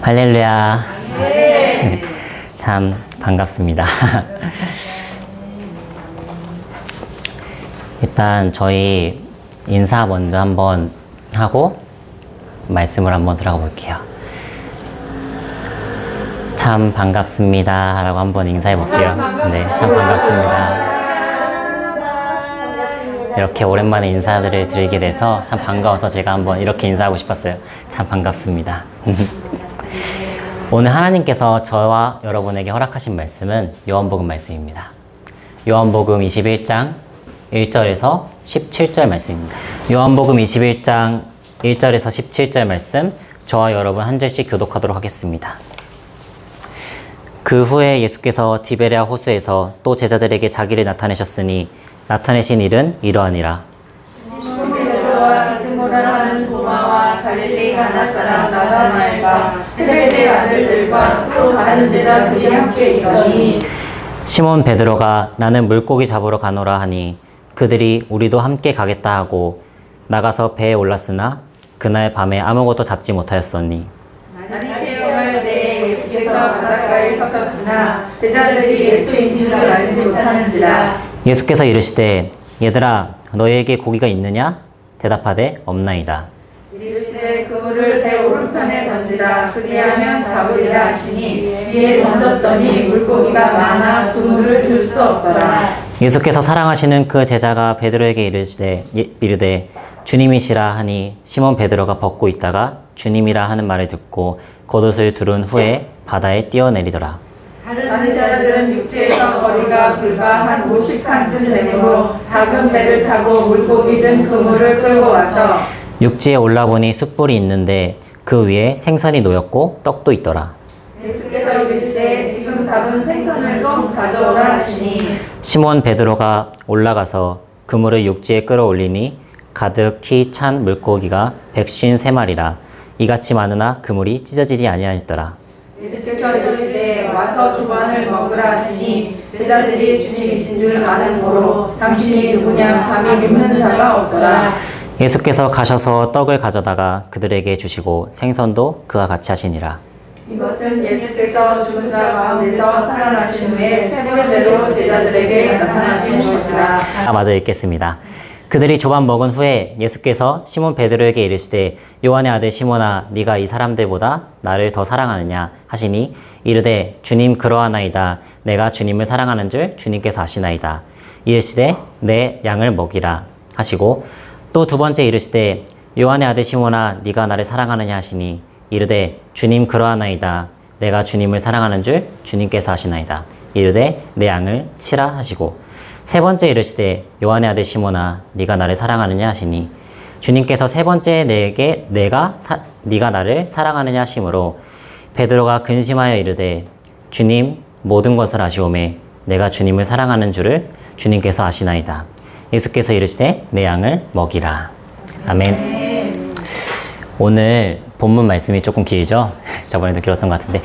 할렐루야. 참 반갑습니다. 일단 저희 인사 먼저 한번 하고 말씀을 한번 들어가 볼게요. 참 반갑습니다 라고 한번 인사해 볼게요. 네, 참 반갑습니다. 이렇게 오랜만에 인사를 드리게 돼서 참 반가워서 제가 한번 이렇게 인사하고 싶었어요. 참 반갑습니다. 오늘 하나님께서 저와 여러분에게 허락하신 말씀은 요한복음 말씀입니다. 요한복음 21장 1절에서 17절 말씀입니다. 요한복음 21장 1절에서 17절 말씀, 저와 여러분 한 절씩 교독하도록 하겠습니다. 그 후에 예수께서 디베랴 호수에서 또 제자들에게 자기를 나타내셨으니 나타내신 일은 이러하니라. 시몬 베드로와 디모라 하는 도마와 갈릴리 가나 사람 나다나엘과 세베대의 아들들과 또 다른 제자들이 함께 있더니 시몬 베드로가 나는 물고기 잡으러 가노라 하니 그들이 우리도 함께 가겠다 하고 나가서 배에 올랐으나 그날 밤에 아무것도 잡지 못하였으니 날이 개성할 때에 예수께서 바닷가에 서셨으나 제자들이 예수인 줄 알지 못하는지라. 예수께서 이르시되 얘들아 너희에게 고기가 있느냐? 대답하되 없나이다. 이르시되 그물을 배 오른편에 던지라. 그리하면 잡으리라 하시니 위에 던졌더니 물고기가 많아 그물을 들 수 없더라. 예수께서 사랑하시는 그 제자가 베드로에게 이르되 주님이시라 하니 시몬 베드로가 벗고 있다가 주님이라 하는 말을 듣고 겉옷을 두른 후에 바다에 뛰어내리더라. 다른 제자들은 육지에서 거리가 불과 한 50칸쯤 되므로 작은 배를 타고 물고기 든 그물을 끌고 와서 육지에 올라보니 숯불이 있는데 그 위에 생선이 놓였고 떡도 있더라. 예수께서 이르시되 지금 잡은 생선을 좀 가져오라 하시니 시몬 베드로가 올라가서 그물을 육지에 끌어올리니 가득히 찬 물고기가 153마리라. 이같이 많으나 그물이 찢어지지 아니하였더라. 예수께서 이르시되 와서 조반을 먹으라 하시니 제자들이 주님이신 줄 아는 고로 당신이 누구냐 감히 묻는 자가 없더라. 예수께서 가셔서 떡을 가져다가 그들에게 주시고 생선도 그와 같이 하시니라. 이것은 예수께서 죽은 자 가운데서 살아나신 후에 세 번째로 제자들에게 나타나신 것이라. 마저 읽겠습니다. 그들이 조반 먹은 후에 예수께서 시몬 베드로에게 이르시되 요한의 아들 시몬아 네가 이 사람들보다 나를 더 사랑하느냐 하시니 이르되 주님 그러하나이다. 내가 주님을 사랑하는 줄 주님께서 아시나이다. 이르시되 내 양을 먹이라 하시고 또 두 번째 이르시되 요한의 아들 시몬아 네가 나를 사랑하느냐 하시니 이르되 주님 그러하나이다. 내가 주님을 사랑하는 줄 주님께서 아시나이다. 이르되 내 양을 치라 하시고 세 번째 이르시되 요한의 아들 시몬아 네가 나를 사랑하느냐 하시니 주님께서 세 번째 네가 나를 사랑하느냐 하심으로 베드로가 근심하여 이르되 주님 모든 것을 아시오매 내가 주님을 사랑하는 줄을 주님께서 아시나이다. 예수께서 이르시되 내 양을 먹이라. 아멘. 오늘 본문 말씀이 조금 길죠? 저번에도 길었던 것 같은데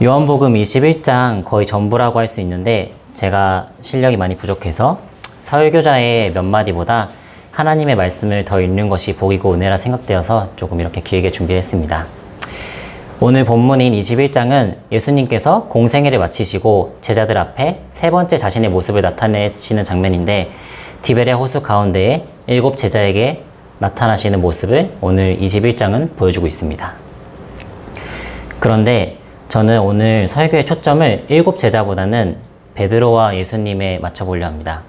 요한복음 21장 거의 전부라고 할 수 있는데 제가 실력이 많이 부족해서 설교자의 몇 마디보다 하나님의 말씀을 더 읽는 것이 복이고 은혜라 생각되어서 조금 이렇게 길게 준비했습니다. 오늘 본문인 21장은 예수님께서 공생애를 마치시고 제자들 앞에 세 번째 자신의 모습을 나타내시는 장면인데 디베랴 호수 가운데에 7 제자에게 나타나시는 모습을 오늘 21장은 보여주고 있습니다. 그런데 저는 오늘 설교의 초점을 7 제자보다는 베드로와 예수님에 맞춰보려 합니다.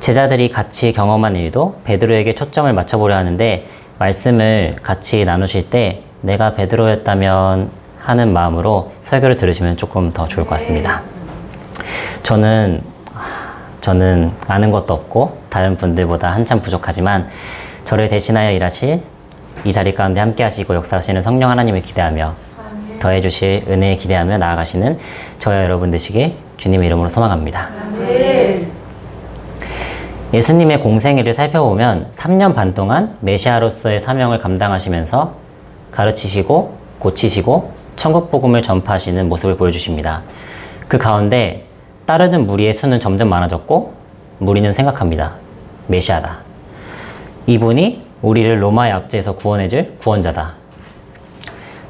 제자들이 같이 경험한 일도 베드로에게 초점을 맞춰보려 하는데 말씀을 같이 나누실 때 내가 베드로였다면 하는 마음으로 설교를 들으시면 조금 더 좋을 것 같습니다. 저는 아는 것도 없고 다른 분들보다 한참 부족하지만 저를 대신하여 일하실 이 자리 가운데 함께 하시고 역사하시는 성령 하나님을 기대하며 더해주실 은혜에 기대하며 나아가시는 저와 여러분 되시길 주님의 이름으로 소망합니다. 예수님의 공생애를 살펴보면 3년 반 동안 메시아로서의 사명을 감당하시면서 가르치시고 고치시고 천국 복음을 전파하시는 모습을 보여주십니다. 그 가운데 따르는 무리의 수는 점점 많아졌고 무리는 생각합니다. 메시아다. 이분이 우리를 로마의 압제에서 구원해줄 구원자다.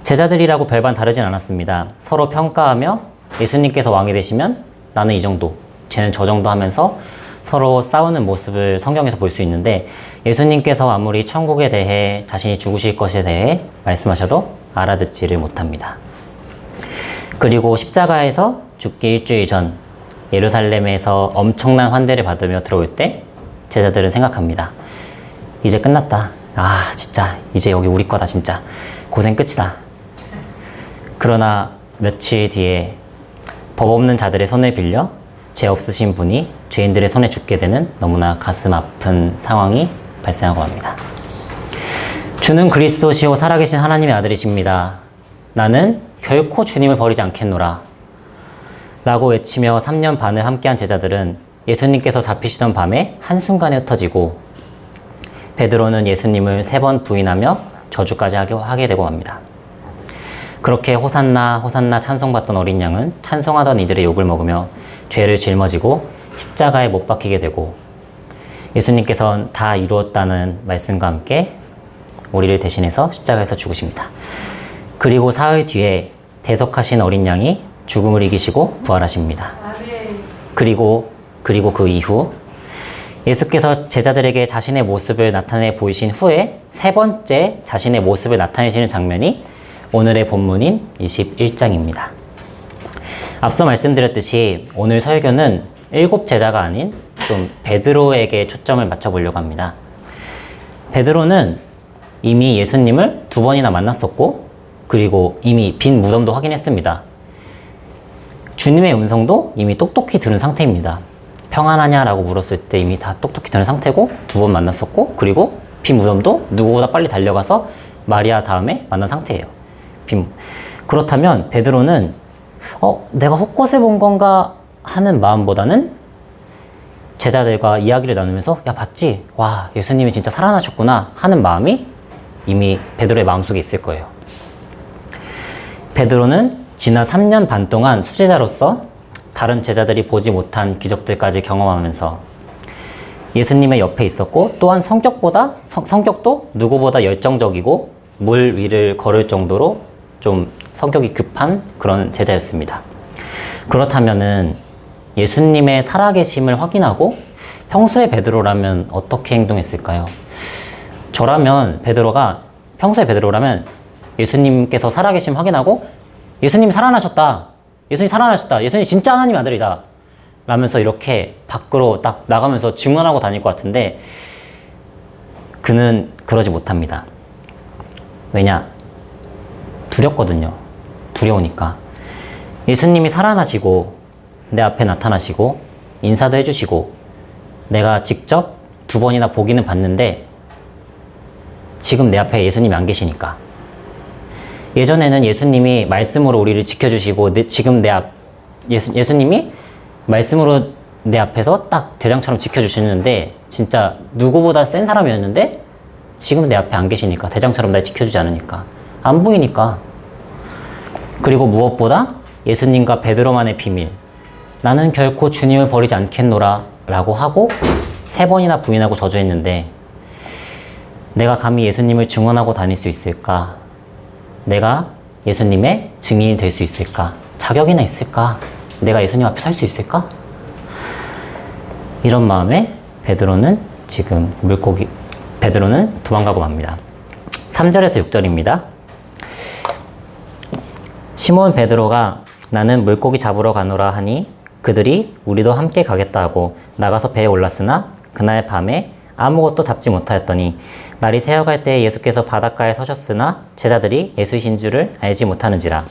제자들이라고 별반 다르진 않았습니다. 서로 평가하며 예수님께서 왕이 되시면 나는 이 정도, 쟤는 저 정도 하면서 서로 싸우는 모습을 성경에서 볼 수 있는데, 예수님께서 아무리 천국에 대해, 자신이 죽으실 것에 대해 말씀하셔도 알아듣지를 못합니다. 그리고 십자가에서 죽기 일주일 전 예루살렘에서 엄청난 환대를 받으며 들어올 때 제자들은 생각합니다. 이제 끝났다. 아, 진짜 이제 여기 우리 거다. 진짜 고생 끝이다. 그러나 며칠 뒤에 법 없는 자들의 손을 빌려 죄 없으신 분이 죄인들의 손에 죽게 되는 너무나 가슴 아픈 상황이 발생하고 맙니다. 주는 그리스도시요 살아계신 하나님의 아들이십니다. 나는 결코 주님을 버리지 않겠노라 라고 외치며 3년 반을 함께한 제자들은 예수님께서 잡히시던 밤에 한순간에 흩어지고, 베드로는 예수님을 3번 부인하며 저주까지 하게 되고 맙니다. 그렇게 호산나 호산나 찬송받던 어린 양은 찬송하던 이들의 욕을 먹으며 죄를 짊어지고 십자가에 못 박히게 되고, 예수님께서는 다 이루었다는 말씀과 함께 우리를 대신해서 십자가에서 죽으십니다. 그리고 사흘 뒤에 대속하신 어린 양이 죽음을 이기시고 부활하십니다. 그리고 그 이후 예수께서 제자들에게 자신의 모습을 나타내 보이신 후에 3번째 자신의 모습을 나타내시는 장면이 오늘의 본문인 21장입니다. 앞서 말씀드렸듯이 오늘 설교는 7 제자가 아닌 좀 베드로에게 초점을 맞춰보려고 합니다. 베드로는 이미 예수님을 2번이나 만났었고, 그리고 이미 빈 무덤도 확인했습니다. 주님의 음성도 이미 똑똑히 들은 상태입니다. 평안하냐라고 물었을 때 이미 다 똑똑히 들은 상태고, 2번 만났었고, 그리고 빈 무덤도 누구보다 빨리 달려가서 마리아 다음에 만난 상태예요. 그렇다면 베드로는 내가 헛것을 본 건가 하는 마음보다는 제자들과 이야기를 나누면서 야, 봤지? 와, 예수님이 진짜 살아나셨구나 하는 마음이 이미 베드로의 마음속에 있을 거예요. 베드로는 지난 3년 반 동안 수제자로서 다른 제자들이 보지 못한 기적들까지 경험하면서 예수님의 옆에 있었고, 또한 성격도 누구보다 열정적이고 물 위를 걸을 정도로 좀 성격이 급한 그런 제자였습니다. 그렇다면은 예수님의 살아계심을 확인하고 평소에 베드로라면 어떻게 행동했을까요? 저라면 평소에 베드로라면 예수님께서 살아계심 확인하고 예수님 살아나셨다. 예수님 진짜 하나님 아들이다. 라면서 이렇게 밖으로 딱 나가면서 증언하고 다닐 것 같은데, 그는 그러지 못합니다. 왜냐? 두렵거든요. 두려우니까. 예수님이 살아나시고 내 앞에 나타나시고 인사도 해주시고 내가 직접 2번이나 보기는 봤는데, 지금 내 앞에 예수님이 안 계시니까. 예전에는 예수님이 말씀으로 우리를 지켜주시고 지금 예수님이 말씀으로 내 앞에서 딱 대장처럼 지켜주시는데, 진짜 누구보다 센 사람이었는데 지금 내 앞에 안 계시니까, 대장처럼 날 지켜주지 않으니까, 안 보이니까. 그리고 무엇보다 예수님과 베드로만의 비밀, 나는 결코 주님을 버리지 않겠노라 라고 하고 3번이나 부인하고 저주했는데, 내가 감히 예수님을 증언하고 다닐 수 있을까? 내가 예수님의 증인이 될 수 있을까? 자격이나 있을까? 내가 예수님 앞에 설 수 있을까? 이런 마음에 베드로는 도망가고 맙니다. 3절에서 6절입니다. 시몬 베드로가 나는 물고기 잡으러 가노라 하니 그들이 우리도 함께 가겠다 하고 나가서 배에 올랐으나 그날 밤에 아무것도 잡지 못하였더니 날이 새어갈 때에 예수께서 바닷가에 서셨으나 제자들이 예수이신 줄을 알지 못하는지라.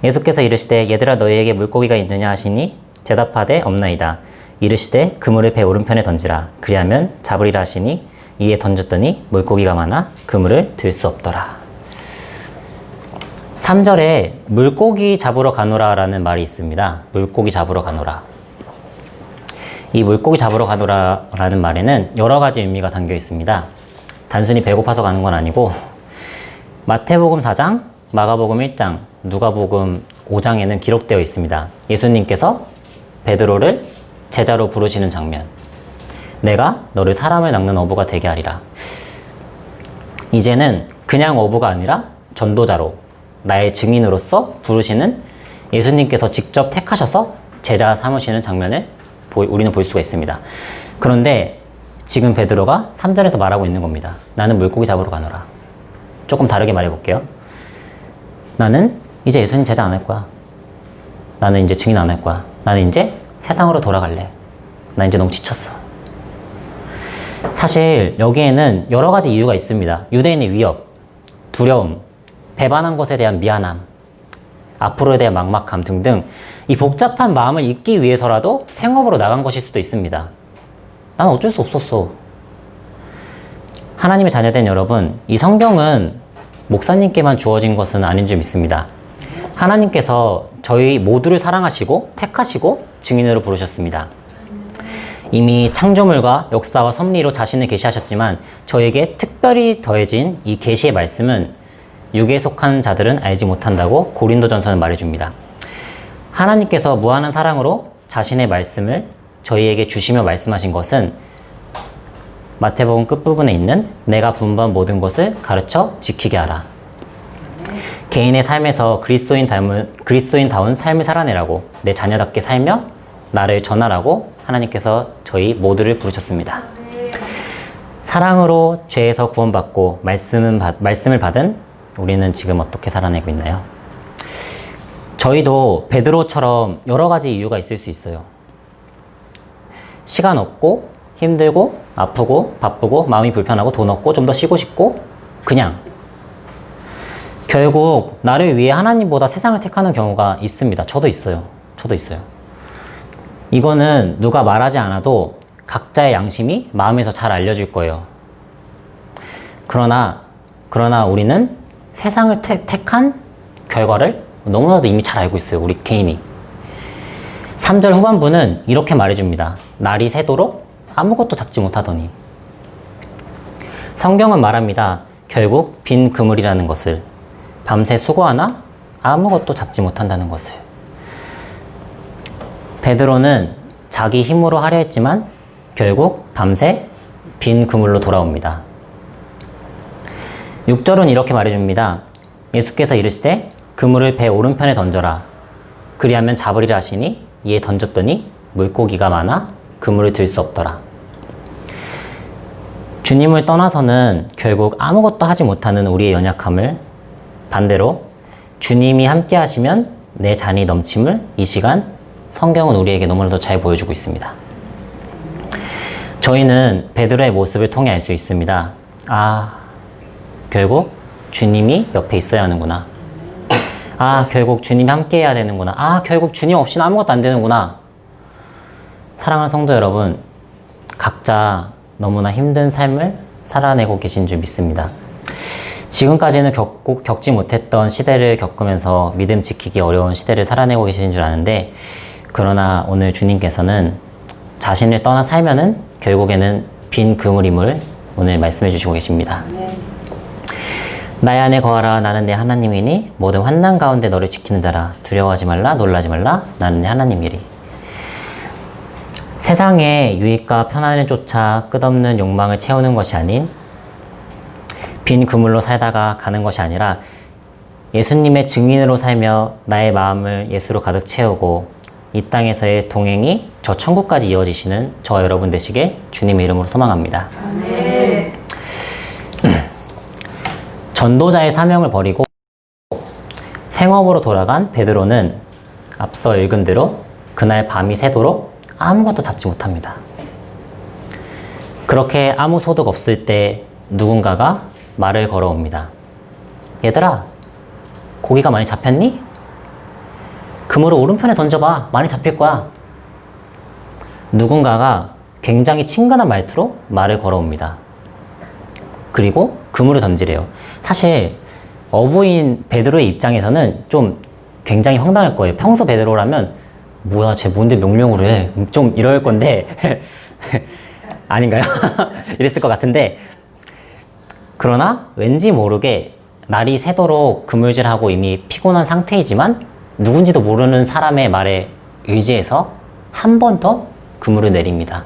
예수께서 이르시되 얘들아 너희에게 물고기가 있느냐 하시니 대답하되 없나이다. 이르시되 그물을 배 오른편에 던지라. 그리하면 잡으리라 하시니 이에 던졌더니 물고기가 많아 그물을 들 수 없더라. 3절에 물고기 잡으러 가노라 라는 말이 있습니다. 물고기 잡으러 가노라. 이 물고기 잡으러 가노라 라는 말에는 여러 가지 의미가 담겨 있습니다. 단순히 배고파서 가는 건 아니고, 마태복음 4장, 마가복음 1장, 누가복음 5장에는 기록되어 있습니다. 예수님께서 베드로를 제자로 부르시는 장면. 내가 너를 사람을 낚는 어부가 되게 하리라. 이제는 그냥 어부가 아니라 전도자로, 나의 증인으로서 부르시는 예수님께서 직접 택하셔서 제자 삼으시는 장면을 우리는 볼 수가 있습니다. 그런데 지금 베드로가 3절에서 말하고 있는 겁니다. 나는 물고기 잡으러 가노라. 조금 다르게 말해볼게요. 나는 이제 예수님 제자 안 할 거야. 나는 이제 증인 안 할 거야. 나는 이제 세상으로 돌아갈래. 나 이제 너무 지쳤어. 사실 여기에는 여러 가지 이유가 있습니다. 유대인의 위협, 두려움, 배반한 것에 대한 미안함, 앞으로에 대한 막막함 등등 이 복잡한 마음을 잊기 위해서라도 생업으로 나간 것일 수도 있습니다. 난 어쩔 수 없었어. 하나님의 자녀된 여러분, 이 성경은 목사님께만 주어진 것은 아닌 줄 믿습니다. 하나님께서 저희 모두를 사랑하시고 택하시고 증인으로 부르셨습니다. 이미 창조물과 역사와 섭리로 자신을 계시하셨지만 저에게 특별히 더해진 이 계시의 말씀은 육에 속한 자들은 알지 못한다고 고린도전서는 말해줍니다. 하나님께서 무한한 사랑으로 자신의 말씀을 저희에게 주시며 말씀하신 것은 마태복음 끝부분에 있는 내가 분부한 모든 것을 가르쳐 지키게 하라. 개인의 삶에서 그리스도인다운 삶을 살아내라고 내 자녀답게 살며 나를 전하라고 하나님께서 저희 모두를 부르셨습니다. 사랑으로 죄에서 구원받고 말씀을 받은 우리는 지금 어떻게 살아내고 있나요? 저희도 베드로처럼 여러 가지 이유가 있을 수 있어요. 시간 없고 힘들고 아프고 바쁘고 마음이 불편하고 돈 없고 좀 더 쉬고 싶고 그냥 결국 나를 위해 하나님보다 세상을 택하는 경우가 있습니다. 저도 있어요. 이거는 누가 말하지 않아도 각자의 양심이 마음에서 잘 알려줄 거예요. 그러나 우리는 세상을 택한 결과를 너무나도 이미 잘 알고 있어요. 우리 개인이. 3절 후반부는 이렇게 말해줍니다. 날이 새도록 아무것도 잡지 못하더니. 성경은 말합니다. 결국 빈 그물이라는 것을, 밤새 수고하나 아무것도 잡지 못한다는 것을. 베드로는 자기 힘으로 하려 했지만 결국 밤새 빈 그물로 돌아옵니다. 6절은 이렇게 말해줍니다. 예수께서 이르시되 그물을 배 오른편에 던져라. 그리하면 잡으리라 하시니 이에 던졌더니 물고기가 많아 그물을 들 수 없더라. 주님을 떠나서는 결국 아무것도 하지 못하는 우리의 연약함을 반대로 주님이 함께 하시면 내 잔이 넘침을 이 시간 성경은 우리에게 너무나도 잘 보여주고 있습니다. 저희는 베드로의 모습을 통해 알 수 있습니다. 결국 주님이 옆에 있어야 하는구나. 결국 주님이 함께 해야 되는구나. 결국 주님 없이는 아무것도 안 되는구나. 사랑하는 성도 여러분, 각자 너무나 힘든 삶을 살아내고 계신 줄 믿습니다. 지금까지는 겪지 못했던 시대를 겪으면서 믿음 지키기 어려운 시대를 살아내고 계신 줄 아는데, 그러나 오늘 주님께서는 자신을 떠나 살면은 결국에는 빈 그물임을 오늘 말씀해 주시고 계십니다. 나의 안에 거하라. 나는 내 하나님이니 모든 환난 가운데 너를 지키는 자라. 두려워하지 말라. 놀라지 말라. 나는 내 하나님이리. 세상의 유익과 편안을 쫓아 끝없는 욕망을 채우는 것이 아닌 빈 그물로 살다가 가는 것이 아니라 예수님의 증인으로 살며 나의 마음을 예수로 가득 채우고 이 땅에서의 동행이 저 천국까지 이어지시는 저와 여러분 되시길 주님의 이름으로 소망합니다. 아멘. 전도자의 사명을 버리고 생업으로 돌아간 베드로는 앞서 읽은 대로 그날 밤이 새도록 아무것도 잡지 못합니다. 그렇게 아무 소득 없을 때 누군가가 말을 걸어옵니다. 얘들아, 고기가 많이 잡혔니? 그물을 오른편에 던져봐. 많이 잡힐 거야. 누군가가 굉장히 친근한 말투로 말을 걸어옵니다. 그리고 그물을 던지래요. 사실 어부인 베드로의 입장에서는 좀 굉장히 황당할 거예요. 평소 베드로라면 뭐야, 쟤 뭔데 명령을 해. 좀 이럴 건데 아닌가요? 이랬을 것 같은데, 그러나 왠지 모르게 날이 새도록 그물질하고 이미 피곤한 상태이지만 누군지도 모르는 사람의 말에 의지해서 한 번 더 그물을 내립니다.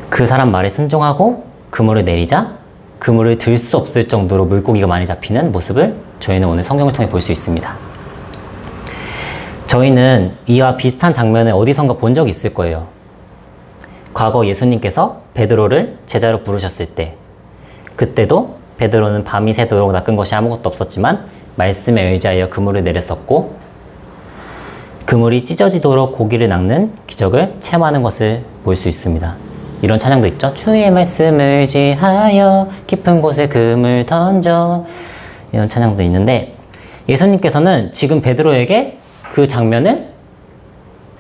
그 사람 말에 순종하고 그물을 내리자 그물을 들 수 없을 정도로 물고기가 많이 잡히는 모습을 저희는 오늘 성경을 통해 볼 수 있습니다. 저희는 이와 비슷한 장면을 어디선가 본 적이 있을 거예요. 과거 예수님께서 베드로를 제자로 부르셨을 때, 그때도 베드로는 밤이 새도록 낚은 것이 아무것도 없었지만 말씀에 의지하여 그물을 내렸었고, 그물이 찢어지도록 고기를 낚는 기적을 체험하는 것을 볼 수 있습니다. 이런 찬양도 있죠. 주의 말씀을 의지하여 깊은 곳에 그물 던져, 이런 찬양도 있는데, 예수님께서는 지금 베드로에게 그 장면을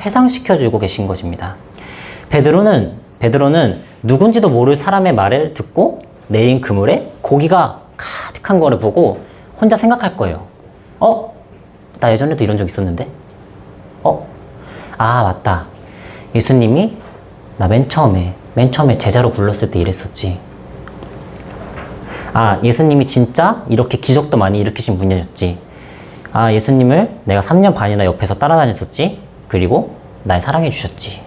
회상시켜주고 계신 것입니다. 베드로는 누군지도 모를 사람의 말을 듣고 내린 그물에 고기가 가득한 거를 보고 혼자 생각할 거예요. 나 예전에도 이런 적 있었는데? 맞다. 예수님이 나 맨 처음에 제자로 불렀을 때 이랬었지. 예수님이 진짜 이렇게 기적도 많이 일으키신 분이었지. 예수님을 내가 3년 반이나 옆에서 따라다녔었지. 그리고 날 사랑해 주셨지.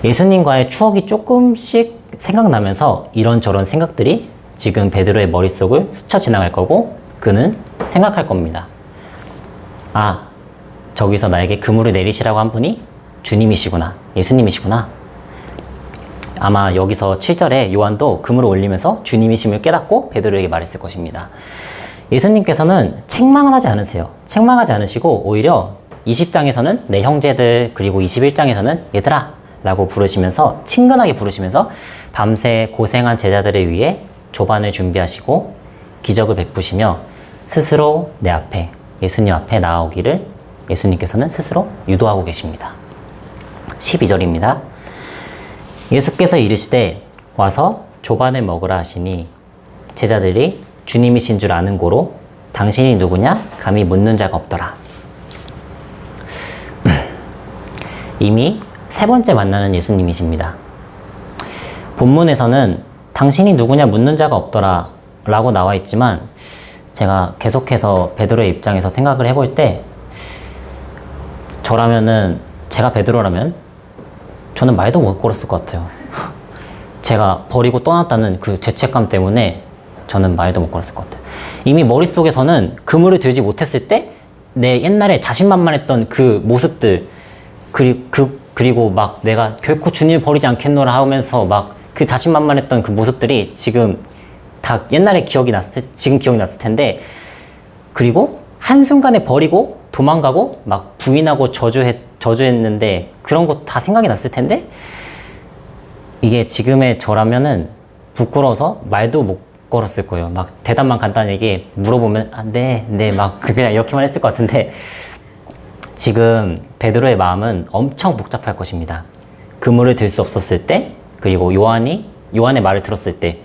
예수님과의 추억이 조금씩 생각나면서 이런저런 생각들이 지금 베드로의 머릿속을 스쳐 지나갈 거고, 그는 생각할 겁니다. 저기서 나에게 그물을 내리시라고 한 분이 주님이시구나, 예수님이시구나. 아마 여기서 7절에 요한도 그물을 올리면서 주님이심을 깨닫고 베드로에게 말했을 것입니다. 예수님께서는 책망하지 않으세요. 책망하지 않으시고 오히려 20장에서는 내 형제들, 그리고 21장에서는 얘들아 라고 부르시면서, 친근하게 부르시면서 밤새 고생한 제자들을 위해 조반을 준비하시고 기적을 베푸시며 스스로 내 앞에, 예수님 앞에 나아오기를 예수님께서는 스스로 유도하고 계십니다. 12절입니다. 예수께서 이르시되 와서 조반을 먹으라 하시니 제자들이 주님이신 줄 아는 고로 당신이 누구냐 감히 묻는 자가 없더라. 이미 세 번째 만나는 예수님이십니다. 본문에서는 당신이 누구냐 묻는 자가 없더라 라고 나와 있지만, 제가 계속해서 베드로의 입장에서 생각을 해볼 때, 제가 베드로라면 저는 말도 못 걸었을 것 같아요. 제가 버리고 떠났다는 그 죄책감 때문에 저는 말도 못 걸었을 것 같아요. 이미 머릿속에서는 그물을 들지 못했을 때 내 옛날에 자신만만했던 그 모습들, 그리고 막 내가 결코 주님을 버리지 않겠노라 하면서 막 그 자신만만했던 그 모습들이 지금 다 옛날에 지금 기억이 났을 텐데, 그리고 한순간에 버리고 도망가고 막 부인하고 저주했는데 그런 거 다 생각이 났을 텐데, 이게 지금의 저라면은 부끄러워서 말도 못 걸었을 거예요. 막 대답만 간단하게 물어보면 네 막 그냥 이렇게만 했을 것 같은데, 지금 베드로의 마음은 엄청 복잡할 것입니다. 그물을 들 수 없었을 때, 그리고 요한의 말을 들었을 때,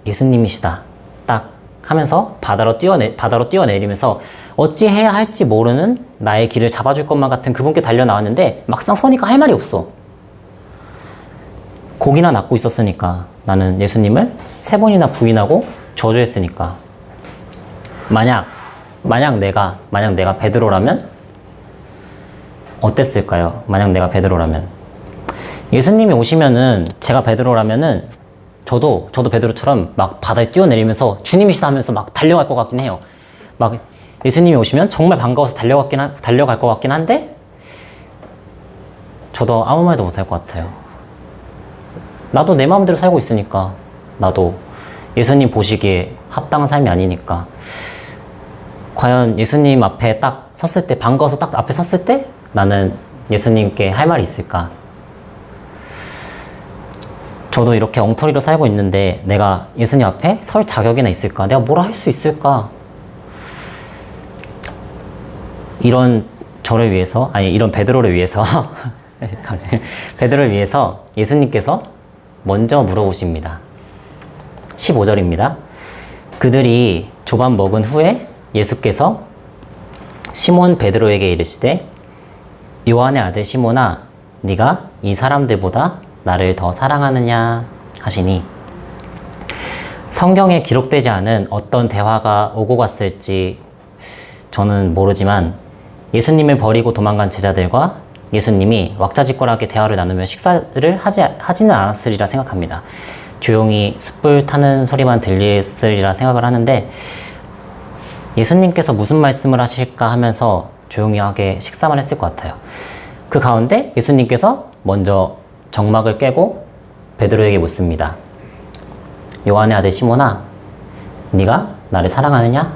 예수님이시다 딱 하면서 바다로 뛰어내리면서 어찌해야 할지 모르는 나의 길을 잡아줄 것만 같은 그분께 달려나왔는데, 막상 서니까 할 말이 없어. 고기나 낚고 있었으니까, 나는 예수님을 3번이나 부인하고 저주했으니까. 만약 내가 베드로라면 어땠을까요? 만약 내가 베드로라면, 예수님이 오시면은, 제가 베드로라면은 저도 베드로처럼 막 바다에 뛰어내리면서 주님이시다 하면서 막 달려갈 것 같긴 해요. 막 예수님이 오시면 정말 반가워서 달려갈 것 같긴 한데, 저도 아무 말도 못할 것 같아요. 나도 내 마음대로 살고 있으니까, 나도 예수님 보시기에 합당한 삶이 아니니까. 과연 예수님 앞에 딱 섰을 때, 반가워서 딱 앞에 섰을 때 나는 예수님께 할 말이 있을까? 저도 이렇게 엉터리로 살고 있는데 내가 예수님 앞에 설 자격이나 있을까? 내가 뭐라 할 수 있을까? 이런 베드로를 위해서 베드로를 위해서 예수님께서 먼저 물어보십니다. 15절입니다. 그들이 조반 먹은 후에 예수께서 시몬 베드로에게 이르시되 요한의 아들 시몬아, 네가 이 사람들보다 나를 더 사랑하느냐 하시니, 성경에 기록되지 않은 어떤 대화가 오고 갔을지 저는 모르지만, 예수님을 버리고 도망간 제자들과 예수님이 왁자지껄하게 대화를 나누며 식사를 하지는 않았으리라 생각합니다. 조용히 숯불 타는 소리만 들렸으리라 생각을 하는데 예수님께서 무슨 말씀을 하실까 하면서 조용히 하게 식사만 했을 것 같아요. 그 가운데 예수님께서 먼저 정막을 깨고 베드로에게 묻습니다. 요한의 아들 시몬아, 네가 나를 사랑하느냐?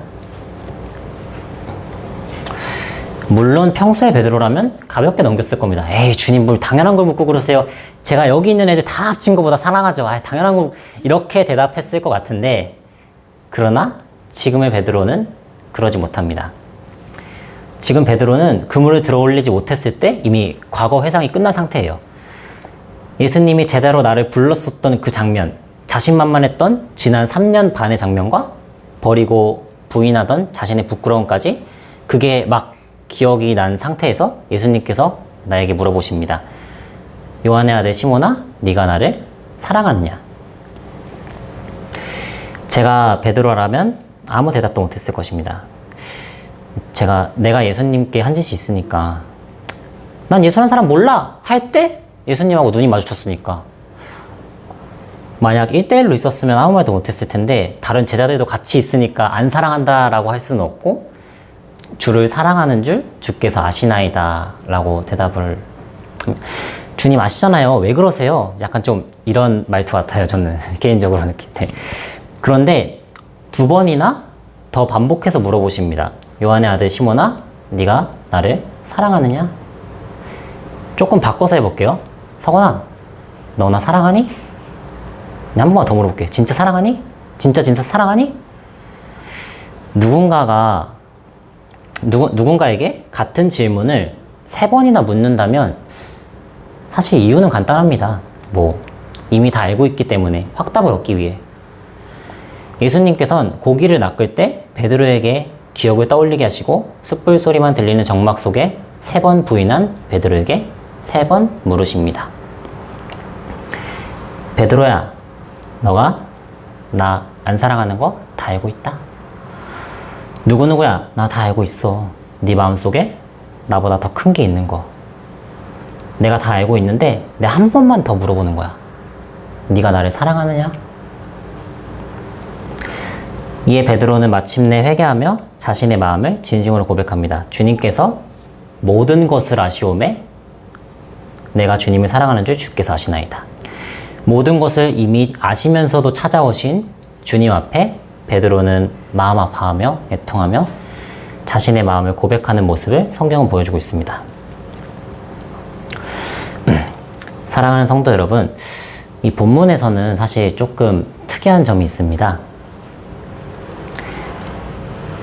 물론 평소에 베드로라면 가볍게 넘겼을 겁니다. 에이, 주님 뭘 당연한 걸 묻고 그러세요. 제가 여기 있는 애들 다 합친 것보다 사랑하죠. 아, 당연한 거 이렇게 대답했을 것 같은데 그러나 지금의 베드로는 그러지 못합니다. 지금 베드로는 그물을 들어올리지 못했을 때 이미 과거 회상이 끝난 상태예요. 예수님이 제자로 나를 불렀었던 그 장면, 자신만만했던 지난 3년 반의 장면과 버리고 부인하던 자신의 부끄러움까지 그게 막 기억이 난 상태에서 예수님께서 나에게 물어보십니다. 요한의 아들 시몬아, 네가 나를 사랑하느냐? 제가 베드로라면 아무 대답도 못했을 것입니다. 내가 예수님께 한 짓이 있으니까 난 예수라는 사람 몰라 할 때 예수님하고 눈이 마주쳤으니까 만약 1대1로 있었으면 아무 말도 못했을 텐데 다른 제자들도 같이 있으니까 안 사랑한다라고 할 수는 없고 주를 사랑하는 줄 주께서 아시나이다 라고 대답을 주님 아시잖아요. 왜 그러세요? 약간 좀 이런 말투 같아요. 저는 개인적으로 느낄 때. 그런데 2번이나 더 반복해서 물어보십니다. 요한의 아들 시몬아, 네가 나를 사랑하느냐? 조금 바꿔서 해볼게요. 서건아, 너 나 사랑하니? 한 번만 더 물어볼게. 진짜 사랑하니? 진짜 사랑하니? 누군가에게 같은 질문을 3번이나 묻는다면 사실 이유는 간단합니다. 이미 다 알고 있기 때문에 확답을 얻기 위해. 예수님께서는 고기를 낚을 때 베드로에게 기억을 떠올리게 하시고 숯불 소리만 들리는 정막 속에 3번 부인한 베드로에게 3번 물으십니다. 베드로야, 너가 나 안 사랑하는 거 다 알고 있다. 누구누구야, 나 다 알고 있어. 네 마음속에 나보다 더 큰 게 있는 거. 내가 다 알고 있는데 내가 한 번만 더 물어보는 거야. 네가 나를 사랑하느냐? 이에 베드로는 마침내 회개하며 자신의 마음을 진심으로 고백합니다. 주님께서 모든 것을 아시오매 내가 주님을 사랑하는 줄 주께서 아시나이다. 모든 것을 이미 아시면서도 찾아오신 주님 앞에 베드로는 마음 아파하며 애통하며 자신의 마음을 고백하는 모습을 성경은 보여주고 있습니다. 사랑하는 성도 여러분, 이 본문에서는 사실 조금 특이한 점이 있습니다.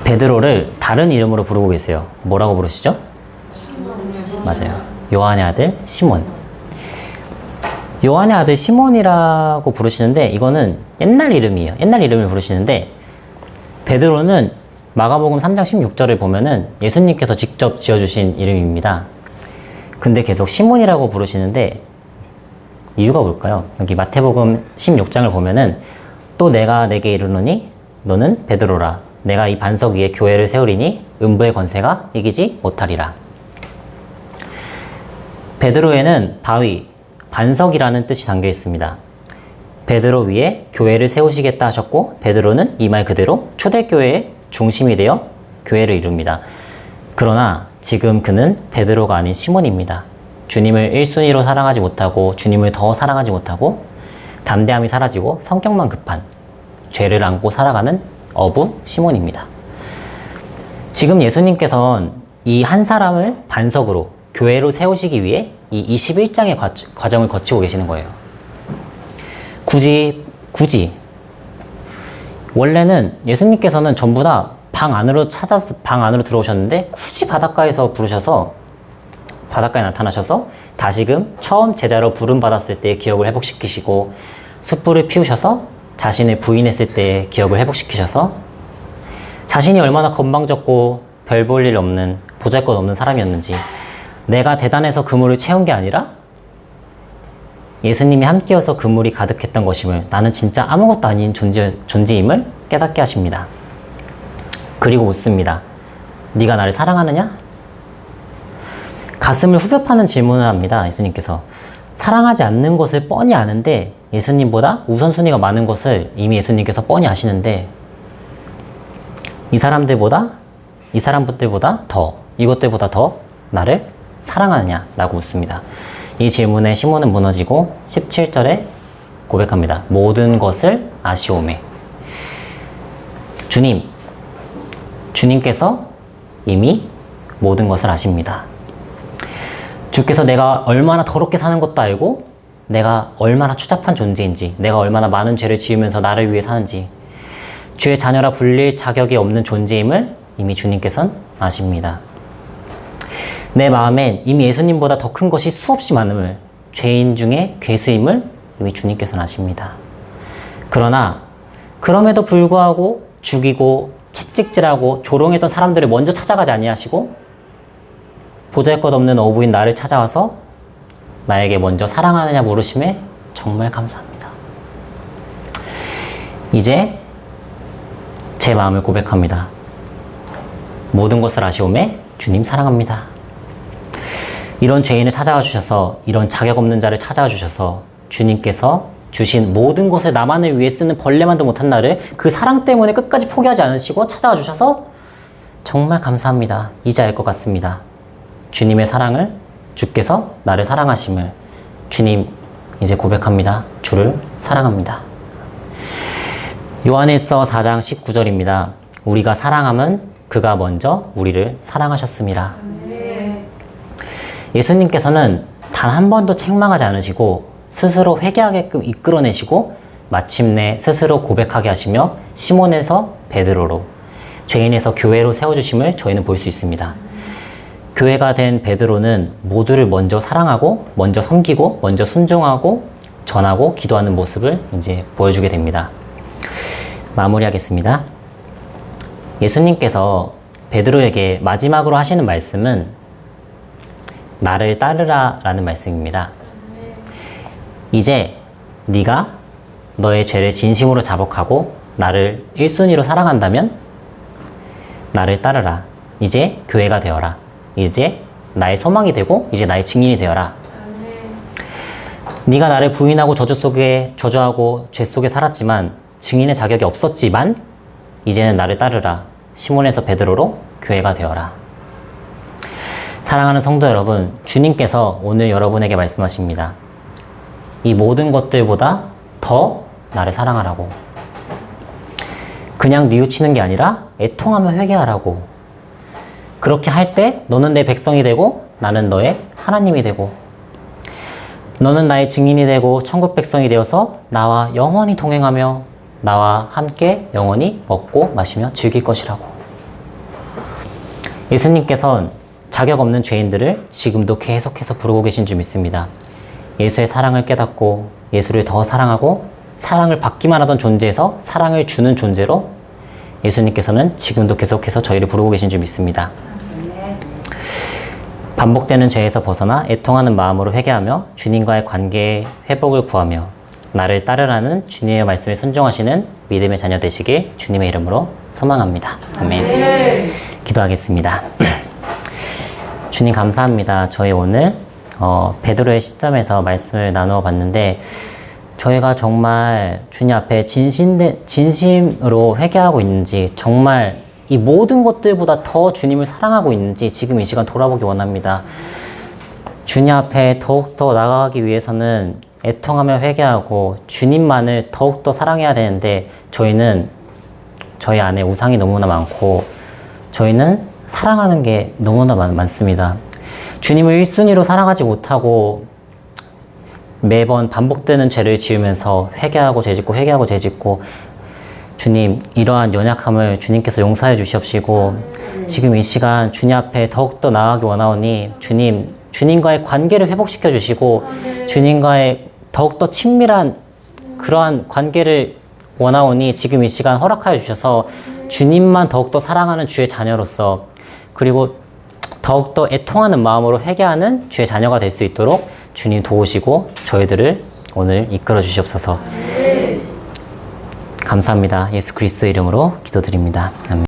베드로를 다른 이름으로 부르고 계세요. 뭐라고 부르시죠? 맞아요. 요한의 아들 시몬. 요한의 아들 시몬이라고 부르시는데 이거는 옛날 이름이에요. 옛날 이름을 부르시는데 베드로는 마가복음 3장 16절을 보면은 예수님께서 직접 지어주신 이름입니다. 근데 계속 시몬이라고 부르시는데 이유가 뭘까요? 여기 마태복음 16장을 보면은 또 내가 내게 이르노니 너는 베드로라. 내가 이 반석 위에 교회를 세우리니 음부의 권세가 이기지 못하리라. 베드로에는 바위, 반석이라는 뜻이 담겨 있습니다. 베드로 위에 교회를 세우시겠다 하셨고 베드로는 이 말 그대로 초대교회의 중심이 되어 교회를 이룹니다. 그러나 지금 그는 베드로가 아닌 시몬입니다. 주님을 1순위로 사랑하지 못하고 주님을 더 사랑하지 못하고 담대함이 사라지고 성격만 급한 죄를 안고 살아가는 어부 시몬입니다. 지금 예수님께서는 이 한 사람을 반석으로 교회로 세우시기 위해 이 21장의 과정을 거치고 계시는 거예요. 굳이 원래는 예수님께서는 전부 다 방 안으로 들어오셨는데 굳이 바닷가에서 부르셔서 바닷가에 나타나셔서 다시금 처음 제자로 부름받았을 때의 기억을 회복시키시고 숯불을 피우셔서 자신을 부인했을 때의 기억을 회복시키셔서 자신이 얼마나 건방졌고 별 볼 일 없는 보잘것없는 사람이었는지 내가 대단해서 그물을 채운 게 아니라 예수님이 함께여서 그물이 가득했던 것임을 나는 진짜 아무것도 아닌 존재임을 깨닫게 하십니다. 그리고 묻습니다. 네가 나를 사랑하느냐? 가슴을 후벼 파는 질문을 합니다. 예수님께서. 사랑하지 않는 것을 뻔히 아는데 예수님보다 우선순위가 많은 것을 이미 예수님께서 뻔히 아시는데 이 사람들보다 이것들보다 더 나를 사랑하느냐라고 묻습니다. 이 질문에 시몬은 무너지고 17절에 고백합니다. 모든 것을 아시오매. 주님께서 이미 모든 것을 아십니다. 주께서 내가 얼마나 더럽게 사는 것도 알고 내가 얼마나 추잡한 존재인지, 내가 얼마나 많은 죄를 지으면서 나를 위해 사는지, 주의 자녀라 불릴 자격이 없는 존재임을 이미 주님께서는 아십니다. 내 마음엔 이미 예수님보다 더 큰 것이 수없이 많음을, 죄인 중에 괴수임을 이미 주님께서는 아십니다. 그러나 그럼에도 불구하고 죽이고 채찍질하고 조롱했던 사람들을 먼저 찾아가지 아니하시고 보잘것없는 어부인 나를 찾아와서 나에게 먼저 사랑하느냐 물으심에 정말 감사합니다. 이제 제 마음을 고백합니다. 모든 것을 아시오매 주님 사랑합니다. 이런 죄인을 찾아와 주셔서, 이런 자격 없는 자를 찾아와 주셔서 주님께서 주신 모든 것을 나만을 위해 쓰는 벌레만도 못한 나를 그 사랑 때문에 끝까지 포기하지 않으시고 찾아와 주셔서 정말 감사합니다. 이제 알 것 같습니다. 주님의 사랑을, 주께서 나를 사랑하심을. 주님, 이제 고백합니다. 주를 사랑합니다. 요한일서 4장 19절입니다. 우리가 사랑함은 그가 먼저 우리를 사랑하셨습니다. 예수님께서는 단 한 번도 책망하지 않으시고 스스로 회개하게끔 이끌어내시고 마침내 스스로 고백하게 하시며 시몬에서 베드로로, 죄인에서 교회로 세워주심을 저희는 볼 수 있습니다. 교회가 된 베드로는 모두를 먼저 사랑하고 먼저 섬기고 먼저 순종하고 전하고 기도하는 모습을 이제 보여주게 됩니다. 마무리하겠습니다. 예수님께서 베드로에게 마지막으로 하시는 말씀은 나를 따르라 라는 말씀입니다. 이제 네가 너의 죄를 진심으로 자복하고 나를 1순위로 사랑한다면 나를 따르라. 이제 교회가 되어라. 이제 나의 소망이 되고 이제 나의 증인이 되어라. 네가 나를 부인하고 저주하고 죄 속에 살았지만, 증인의 자격이 없었지만 이제는 나를 따르라. 시몬에서 베드로로 교회가 되어라. 사랑하는 성도 여러분, 주님께서 오늘 여러분에게 말씀하십니다. 이 모든 것들보다 더 나를 사랑하라고. 그냥 뉘우치는 게 아니라 애통하며 회개하라고. 그렇게 할 때 너는 내 백성이 되고 나는 너의 하나님이 되고, 너는 나의 증인이 되고 천국 백성이 되어서 나와 영원히 동행하며 나와 함께 영원히 먹고 마시며 즐길 것이라고. 예수님께서는 자격 없는 죄인들을 지금도 계속해서 부르고 계신 줄 믿습니다. 예수의 사랑을 깨닫고 예수를 더 사랑하고 사랑을 받기만 하던 존재에서 사랑을 주는 존재로 예수님께서는 지금도 계속해서 저희를 부르고 계신 줄 믿습니다. 반복되는 죄에서 벗어나 애통하는 마음으로 회개하며 주님과의 관계의 회복을 구하며 나를 따르라는 주님의 말씀에 순종하시는 믿음의 자녀 되시길 주님의 이름으로 소망합니다. 아멘. 기도하겠습니다. 주님 감사합니다. 저희 오늘 베드로의 시점에서 말씀을 나누어 봤는데, 저희가 정말 주님 앞에 진심으로 회개하고 있는지, 정말 이 모든 것들보다 더 주님을 사랑하고 있는지 지금 이 시간 돌아보기 원합니다. 주님 앞에 더욱더 나아가기 위해서는 애통하며 회개하고 주님만을 더욱더 사랑해야 되는데, 저희는 저희 안에 우상이 너무나 많고 저희는 사랑하는 게 너무나 많습니다. 주님을 1순위로 사랑하지 못하고 매번 반복되는 죄를 지으면서 회개하고 죄짓고, 주님, 이러한 연약함을 주님께서 용서해 주시옵시고, 지금 이 시간 주님 앞에 더욱더 나아가기 원하오니 주님과의 관계를 회복시켜 주시고 주님과의 더욱더 친밀한 그러한 관계를 원하오니 지금 이 시간 허락하여 주셔서 주님만 더욱더 사랑하는 주의 자녀로서, 그리고 더욱더 애통하는 마음으로 회개하는 주의 자녀가 될 수 있도록 주님 도우시고 저희들을 오늘 이끌어 주시옵소서. 감사합니다. 예수 그리스도의 이름으로 기도드립니다. 아멘.